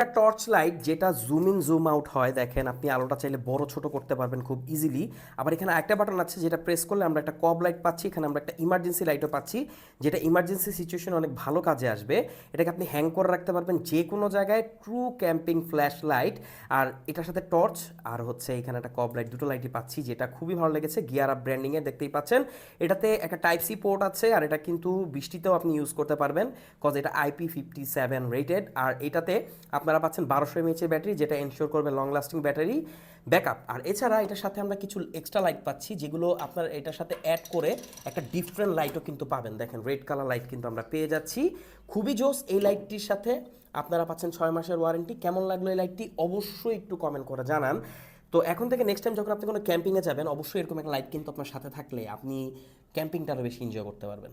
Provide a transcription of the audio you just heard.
একটা torch light যেটা zoom in zoom out হয়, দেখেন আপনি আলোটা চাইলে বড় ছোট করতে পারবেন খুব ইজিলি। আবার এখানে একটা বাটন আছে যেটা প্রেস করলে আমরা একটা কব লাইট পাচ্ছি, এখানে আমরা একটা ইমার্জেন্সি লাইটও পাচ্ছি, যেটা ইমার্জেন্সি সিচুয়েশনে অনেক ভালো কাজে আসবে। এটাকে আপনি হ্যাং করে রাখতে পারবেন যে কোনো জায়গায়, ট্রু ক্যাম্পিং ফ্ল্যাশ লাইট। আর এটার সাথে টর্চ আর হচ্ছে এখানে একটা কব লাইট, দুটো লাইটই পাচ্ছি, যেটা খুবই ভালো লেগেছে। গিয়ার আপ ব্র্যান্ডিংয়ে দেখতেই পাচ্ছেন। এটাতে একটা টাইপ সি পোর্ট আছে, আর এটা কিন্তু বৃষ্টিতেও আপনি ইউজ করতে পারবেন, কজ এটা IP57 রেটেড। আর এটাতে আপনারা পাচ্ছেন 1200 mAh ব্যাটারি, যেটা এনশিওর করবে লং লাস্টিং ব্যাটারি ব্যাকআপ। আর এছাড়া এটার সাথে আমরা কিছু এক্সট্রা লাইট পাচ্ছি, যেগুলো আপনার এটার সাথে অ্যাড করে একটা ডিফারেন্ট লাইটও কিন্তু পাবেন। দেখেন রেড কালার লাইট কিন্তু আমরা পেয়ে যাচ্ছি, খুবই জোস। এই লাইটটির সাথে আপনারা পাচ্ছেন 6 মাসের ওয়ারেন্টি। কেমন লাগলো এই লাইটটি অবশ্যই একটু কমেন্ট করে জানান। তো এখন থেকে নেক্সট টাইম যখন আপনি কোনো ক্যাম্পিংয়ে যাবেন, অবশ্যই এরকম একটা লাইট কিন্তু আপনার সাথে থাকলে আপনি ক্যাম্পিংটা আরও বেশি এনজয় করতে পারবেন।